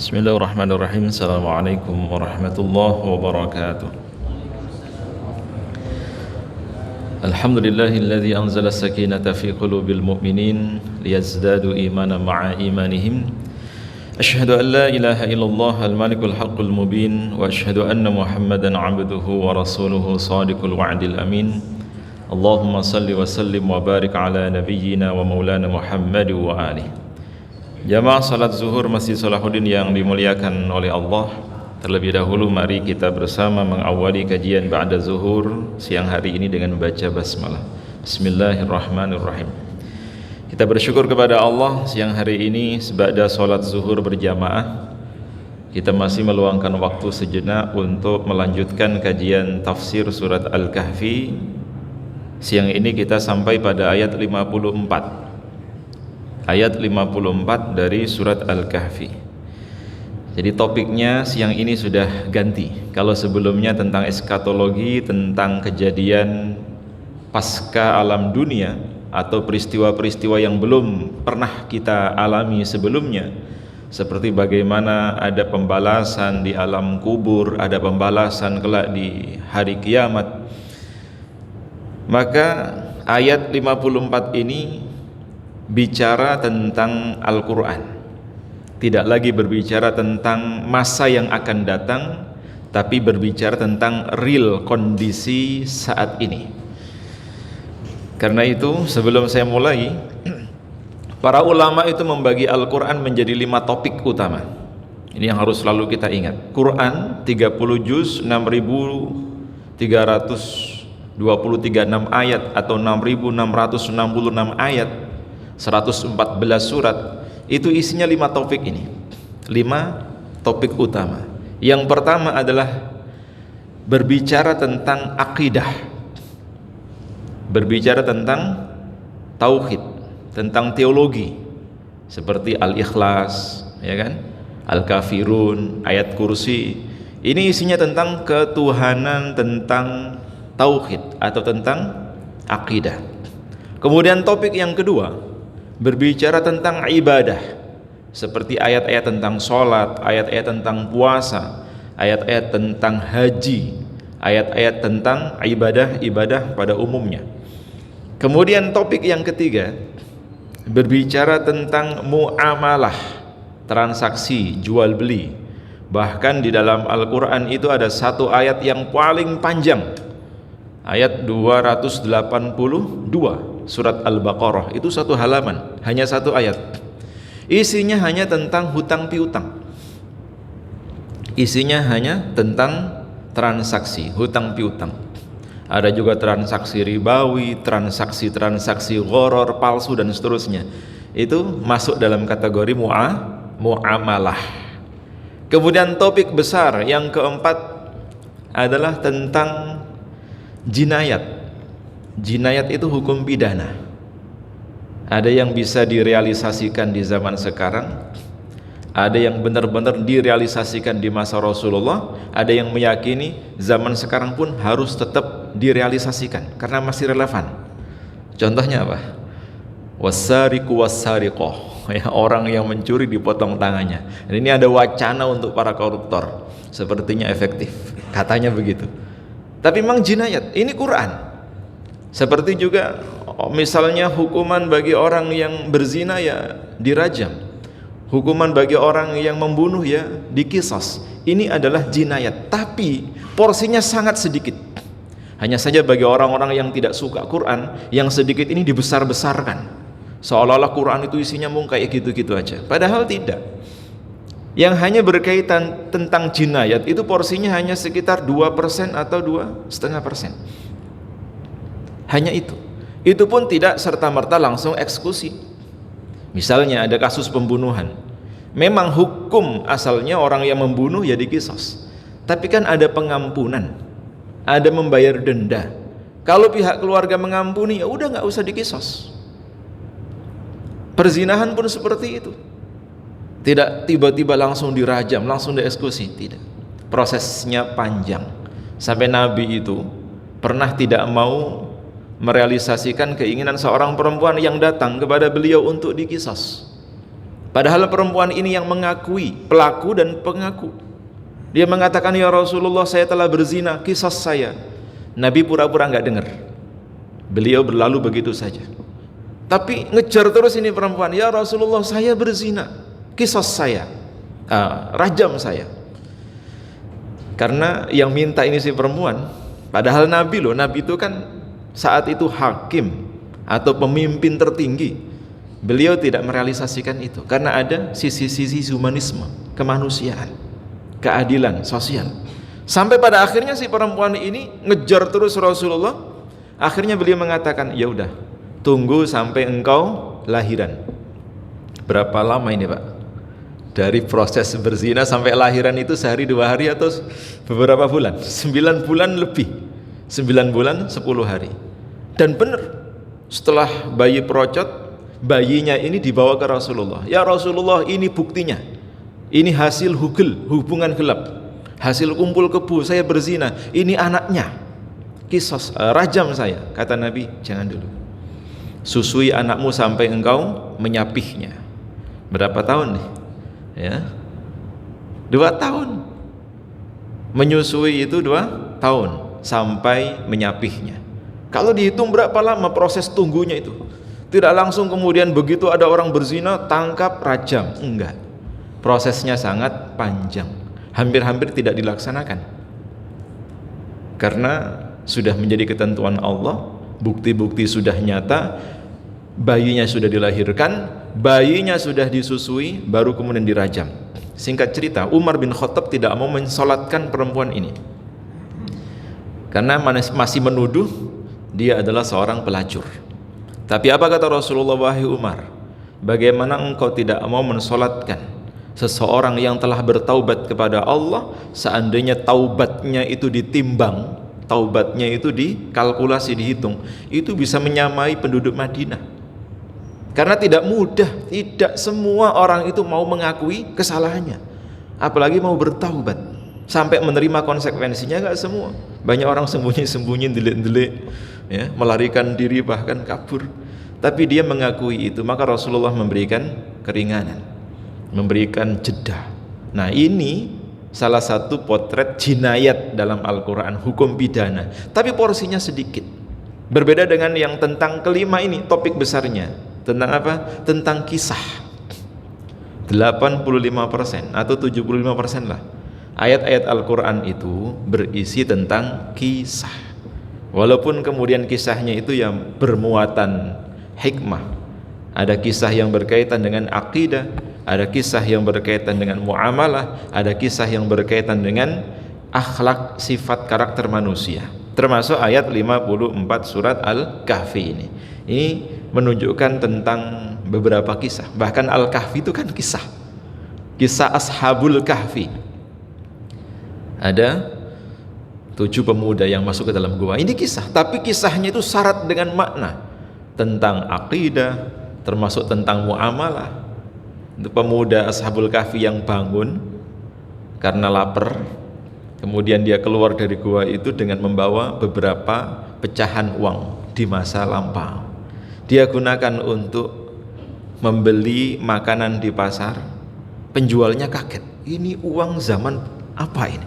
Bismillahirrahmanirrahim. Assalamualaikum warahmatullahi wabarakatuh. Alhamdulillahilladzi anzala as-sakinata fi qulubil mu'minin liyazdadu imanan ma'a imanihim. Asyhadu an la ilaha illallah al-malikul haqqul mubin wa asyhadu anna Muhammadan 'abduhu wa rasuluhu shadiqul wa'dil amin. Allahumma salli wa sallim wa barik ala nabiyyina wa maulana Muhammad wa alihi. Jamaah salat zuhur Masjid Salahuddin yang dimuliakan oleh Allah, terlebih dahulu mari kita bersama mengawali kajian ba'da zuhur siang hari ini dengan membaca basmalah. Bismillahirrahmanirrahim. Kita bersyukur kepada Allah siang hari ini seba'da salat zuhur berjamaah kita masih meluangkan waktu sejenak untuk melanjutkan kajian tafsir surat Al-Kahfi. Siang ini kita sampai pada ayat 54. Ayat 54 dari surat Al-Kahfi. Jadi topiknya siang ini sudah ganti. Kalau sebelumnya tentang eskatologi, tentang kejadian pasca alam dunia atau peristiwa-peristiwa yang belum pernah kita alami sebelumnya, seperti bagaimana ada pembalasan di alam kubur, ada pembalasan kelak di hari kiamat. Maka ayat 54 ini bicara tentang Al-Quran, tidak lagi berbicara tentang masa yang akan datang, tapi berbicara tentang real kondisi saat ini. Karena itu sebelum saya mulai, para ulama itu membagi Al-Quran menjadi 5 topik utama. Ini yang harus selalu kita ingat. Quran 30 juz 6.326 ayat atau 6.666 ayat, 114 surat, itu isinya 5 topik ini, 5 topik utama. Yang pertama adalah berbicara tentang akidah, berbicara tentang tauhid, tentang teologi, seperti Al-Ikhlas, ya kan? Al-Kafirun, ayat kursi. Ini isinya tentang ketuhanan, tentang tauhid atau tentang akidah. Kemudian topik yang kedua berbicara tentang ibadah, seperti ayat-ayat tentang sholat, ayat-ayat tentang puasa, ayat-ayat tentang haji, ayat-ayat tentang ibadah-ibadah pada umumnya. Kemudian topik yang ketiga berbicara tentang muamalah, transaksi jual beli. Bahkan di dalam Al-Quran itu ada satu ayat yang paling panjang, ayat 282 surat Al-Baqarah, itu satu halaman, hanya satu ayat. Isinya hanya tentang hutang piutang. Isinya hanya tentang transaksi hutang piutang. Ada juga transaksi ribawi, transaksi gharar, palsu dan seterusnya. Itu masuk dalam kategori muamalah. Kemudian topik besar yang keempat adalah tentang jinayat. Jinayat itu hukum pidana. Ada yang bisa direalisasikan di zaman sekarang, ada yang benar-benar direalisasikan di masa Rasulullah, ada yang meyakini zaman sekarang pun harus tetap direalisasikan karena masih relevan. Contohnya apa? Wassariqu wassariqah, ya, orang yang mencuri dipotong tangannya. Dan ini ada wacana untuk para koruptor, sepertinya efektif, katanya begitu. Tapi memang jinayat, ini Quran. Seperti juga misalnya hukuman bagi orang yang berzina ya dirajam, hukuman bagi orang yang membunuh ya diqisas. Ini adalah jinayat, tapi porsinya sangat sedikit. Hanya saja bagi orang-orang yang tidak suka Quran, yang sedikit ini dibesar-besarkan, seolah-olah Quran itu isinya mung kayak gitu-gitu aja. Padahal tidak. Yang hanya berkaitan tentang jinayat itu porsinya hanya sekitar 2% atau 2,5%. Hanya itu. Itu pun tidak serta-merta langsung eksekusi. Misalnya ada kasus pembunuhan, memang hukum asalnya orang yang membunuh ya diqisas, tapi kan ada pengampunan, ada membayar denda. Kalau pihak keluarga mengampuni ya udah nggak usah diqisas. Perzinahan pun seperti itu, tidak tiba-tiba langsung dirajam, langsung dieksekusi, tidak. Prosesnya panjang. Sampai Nabi itu pernah tidak mau merealisasikan keinginan seorang perempuan yang datang kepada beliau untuk diqisas. Padahal perempuan ini yang mengakui, pelaku dan pengaku. Dia mengatakan, ya Rasulullah, saya telah berzina, qisas saya. Nabi pura-pura nggak dengar. Beliau berlalu begitu saja. Tapi ngejar terus ini perempuan, ya Rasulullah, saya berzina, qisas saya, rajam saya. Karena yang minta ini si perempuan, padahal Nabi loh, Nabi itu kan saat itu hakim atau pemimpin tertinggi. Beliau tidak merealisasikan itu karena ada sisi-sisi humanisme, kemanusiaan, keadilan sosial. Sampai pada akhirnya si perempuan ini ngejar terus Rasulullah. Akhirnya beliau mengatakan, ya udah, tunggu sampai engkau lahiran. Berapa lama ini Pak? Dari proses berzina sampai lahiran itu sehari 2 hari atau beberapa bulan? 9 bulan lebih. 9 bulan 10 hari. Dan benar, setelah bayi perocot, bayinya ini dibawa ke Rasulullah. Ya Rasulullah, ini buktinya. Ini hasil hubungan gelap, hasil kumpul kebo, saya berzina. Ini anaknya, qisas, rajam saya. Kata Nabi, jangan dulu, susui anakmu sampai engkau menyapihnya. Berapa tahun nih? Ya, 2 tahun. Menyusui itu 2 tahun sampai menyapihnya. Kalau dihitung berapa lama proses tunggunya itu? Tidak langsung kemudian begitu ada orang berzina, tangkap, rajam. Enggak. Prosesnya sangat panjang. Hampir-hampir tidak dilaksanakan. Karena sudah menjadi ketentuan Allah, bukti-bukti sudah nyata, bayinya sudah dilahirkan, bayinya sudah disusui, baru kemudian dirajam. Singkat cerita, Umar bin Khattab tidak mau mensolatkan perempuan ini. Karena masih menuduh dia adalah seorang pelacur. Tapi apa kata Rasulullah, wahai Umar, bagaimana engkau tidak mau mensolatkan seseorang yang telah bertaubat kepada Allah, seandainya taubatnya itu ditimbang, taubatnya itu dikalkulasi, dihitung, itu bisa menyamai penduduk Madinah. Karena tidak mudah, tidak semua orang itu mau mengakui kesalahannya, apalagi mau bertaubat sampai menerima konsekuensinya. Gak semua, banyak orang sembunyi-sembunyi, delik-delik, ya, melarikan diri, bahkan kabur. Tapi dia mengakui itu, maka Rasulullah memberikan keringanan, memberikan jeda. Nah, ini salah satu potret jinayat dalam Al-Quran, hukum pidana, tapi porsinya sedikit. Berbeda dengan yang tentang kelima ini, topik besarnya tentang apa? Tentang kisah. 85% atau 75% lah ayat-ayat Al-Quran itu berisi tentang kisah. Walaupun kemudian kisahnya itu yang bermuatan hikmah, ada kisah yang berkaitan dengan akidah, ada kisah yang berkaitan dengan muamalah, ada kisah yang berkaitan dengan akhlak, sifat, karakter manusia. Termasuk ayat 54 surat Al-Kahfi ini. Ini menunjukkan tentang beberapa kisah. Bahkan Al-Kahfi itu kan kisah. Kisah Ashabul Kahfi. Ada 7 pemuda yang masuk ke dalam gua. Ini kisah, tapi kisahnya itu syarat dengan makna tentang akidah, termasuk tentang muamalah. Itu pemuda Ashabul Kahfi yang bangun karena lapar, kemudian dia keluar dari gua itu dengan membawa beberapa pecahan uang di masa lampau. Dia gunakan untuk membeli makanan di pasar. Penjualnya kaget, ini uang zaman apa ini?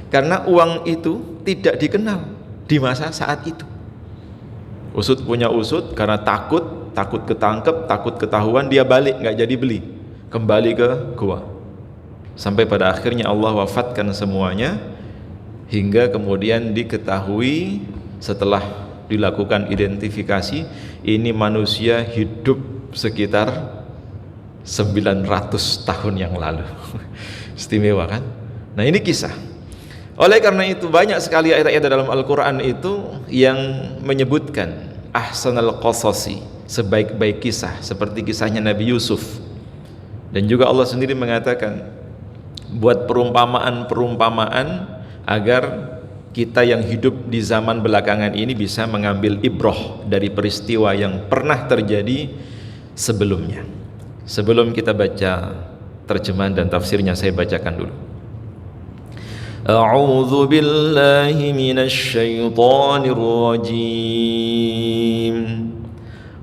Karena uang itu tidak dikenal di masa saat itu. Usut punya usut, karena takut ketangkep, takut ketahuan, dia balik, nggak jadi beli, kembali ke gua. Sampai pada akhirnya Allah wafatkan semuanya, hingga kemudian diketahui setelah dilakukan identifikasi, ini manusia hidup sekitar 900 tahun yang lalu. Istimewa kan? Nah, ini kisah. Oleh karena itu banyak sekali ayat-ayat dalam Al-Quran itu yang menyebutkan ahsanal qasasi, sebaik-baik kisah, seperti kisahnya Nabi Yusuf. Dan juga Allah sendiri mengatakan buat perumpamaan-perumpamaan agar kita yang hidup di zaman belakangan ini bisa mengambil ibroh dari peristiwa yang pernah terjadi sebelumnya. Sebelum kita baca terjemahan dan tafsirnya, saya bacakan dulu. A'udzu billahi minasy syaithanir rajim.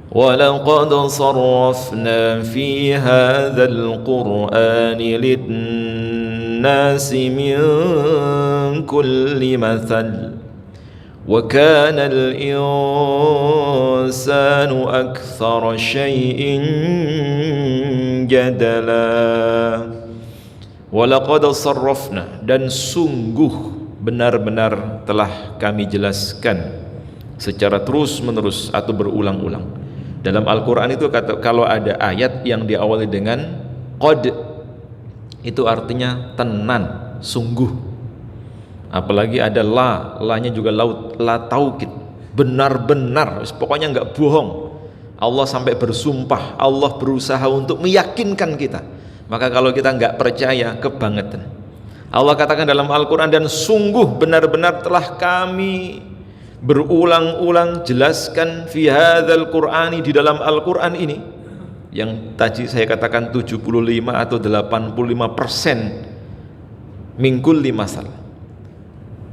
ولقد صرفنا في هذا القرآن للناس من كل مثل وكان الإنسان أكثر شيء جدلا. Walaqad sarrafna, dan sungguh benar-benar telah kami jelaskan secara terus menerus atau berulang-ulang. Dalam Al-Quran itu kalau ada ayat yang diawali dengan qad, itu artinya tenan, sungguh. Apalagi ada la-nya juga la taukid, benar-benar, pokoknya nggak bohong. Allah sampai bersumpah, Allah berusaha untuk meyakinkan kita. Maka kalau kita nggak percaya, kebangetan. Allah katakan dalam Al-Quran, dan sungguh benar-benar telah kami berulang-ulang jelaskan fi hadzal Qur'ani, di dalam Al-Quran ini, yang tadi saya katakan 75 atau 85% min kulli masal.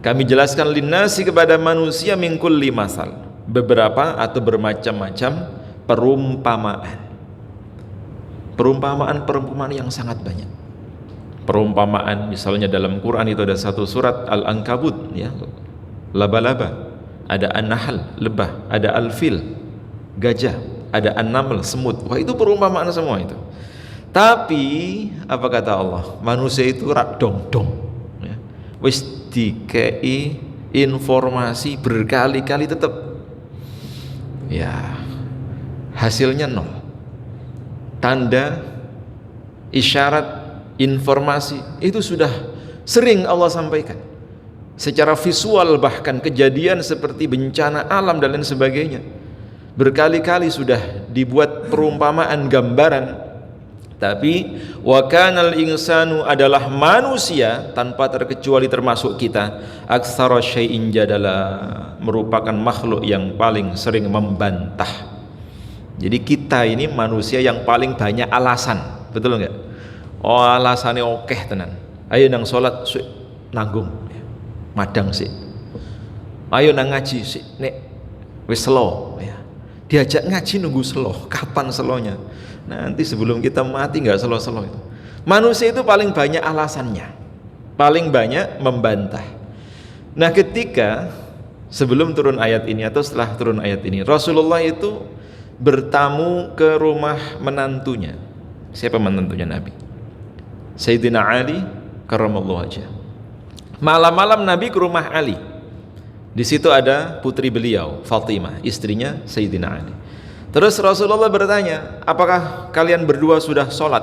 Kami jelaskan linnasi, kepada manusia, min kulli masal, beberapa atau bermacam-macam perumpamaan yang sangat banyak. Perumpamaan misalnya dalam Quran itu ada satu surat Al-Ankabut, ya, laba-laba, ada An-Nahl, lebah, ada Al-Fil, gajah, ada An-Naml, semut. Wah, itu perumpamaan semua itu. Tapi apa kata Allah? Manusia itu rak dong-dong, ya. Wis dikei informasi berkali-kali tetap, ya, hasilnya nol. Tanda, isyarat, informasi itu sudah sering Allah sampaikan secara visual, bahkan kejadian seperti bencana alam dan lain sebagainya. Berkali-kali sudah dibuat perumpamaan, gambaran. Tapi wa kanal insanu, adalah manusia tanpa terkecuali termasuk kita, aktsara syai'in jadala, merupakan makhluk yang paling sering membantah. Jadi kita ini manusia yang paling banyak alasan, betul enggak? Oh, alasannya okeh tenan. Ayo nang sholat sik nanggung, madang sik. Ayo nang ngaji sik nek wis selo, ya. Diajak ngaji nunggu selo, kapan selonya? Nanti sebelum kita mati nggak selo-selo itu. Manusia itu paling banyak alasannya, paling banyak membantah. Nah, ketika sebelum turun ayat ini atau setelah turun ayat ini, Rasulullah itu bertamu ke rumah menantunya. Siapa menantunya Nabi? Sayyidina Ali karramallahu wajhah. Malam-malam Nabi ke rumah Ali. Di situ ada putri beliau, Fatimah, istrinya Sayyidina Ali. Terus Rasulullah bertanya, apakah kalian berdua sudah sholat?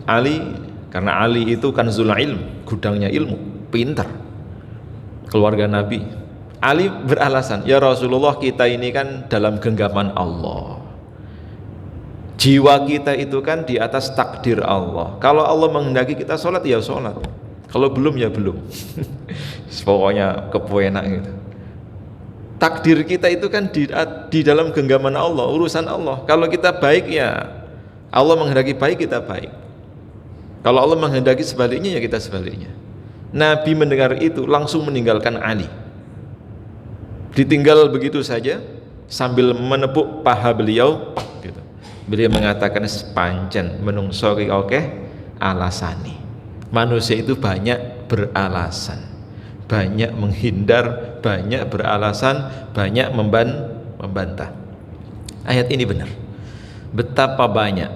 Ali, karena Ali itu kanzul ilm, gudangnya ilmu, pintar, keluarga Nabi. Ali beralasan, ya Rasulullah, kita ini kan dalam genggaman Allah. Jiwa kita itu kan di atas takdir Allah. Kalau Allah menghendaki kita sholat, ya sholat. Kalau belum, ya belum. Pokoknya kepenak gitu. Takdir kita itu kan di dalam genggaman Allah, urusan Allah. Kalau kita baik, ya Allah menghendaki baik, kita baik. Kalau Allah menghendaki sebaliknya, ya kita sebaliknya. Nabi mendengar itu langsung meninggalkan Ali. Ditinggal begitu saja sambil menepuk paha beliau gitu. Beliau mengatakan, sepancen menungso ki akeh alasane. Manusia itu banyak beralasan, banyak menghindar, banyak beralasan, banyak membantah. Ayat ini benar. Betapa banyak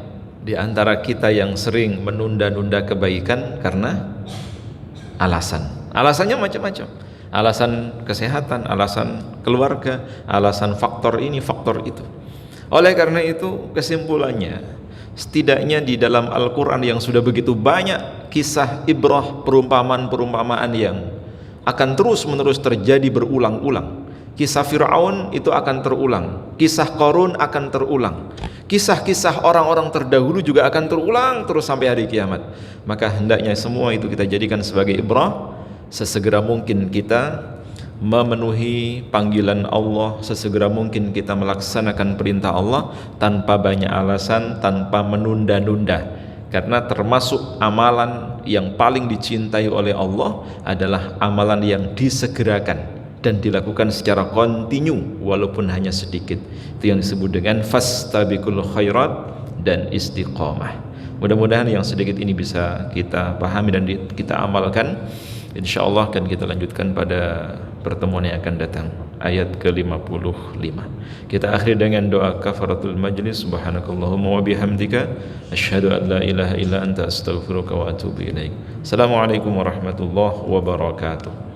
di antara kita yang sering menunda-nunda kebaikan karena alasan. Alasannya macam-macam. Alasan kesehatan, alasan keluarga, alasan faktor ini, faktor itu. Oleh karena itu, kesimpulannya, setidaknya di dalam Al-Quran yang sudah begitu banyak kisah ibrah, perumpamaan-perumpamaan yang akan terus-menerus terjadi berulang-ulang. Kisah Fir'aun itu akan terulang, kisah Qarun akan terulang, kisah-kisah orang-orang terdahulu juga akan terulang terus sampai hari kiamat. Maka hendaknya semua itu kita jadikan sebagai ibrah. Sesegera mungkin kita memenuhi panggilan Allah, sesegera mungkin kita melaksanakan perintah Allah tanpa banyak alasan, tanpa menunda-nunda. Karena termasuk amalan yang paling dicintai oleh Allah adalah amalan yang disegerakan, dan dilakukan secara kontinu walaupun hanya sedikit. Itu yang disebut dengan fastabiqul khairat dan istiqomah. Mudah-mudahan yang sedikit ini bisa kita pahami dan kita amalkan. Insyaallah akan kita lanjutkan pada pertemuan yang akan datang, ayat ke-55. Kita akhiri dengan doa kafaratul majlis. Subhanakallahumma wa bihamdika asyhadu an la ilaha illa anta astaghfiruka wa atubu ilaik. Assalamualaikum warahmatullahi wabarakatuh.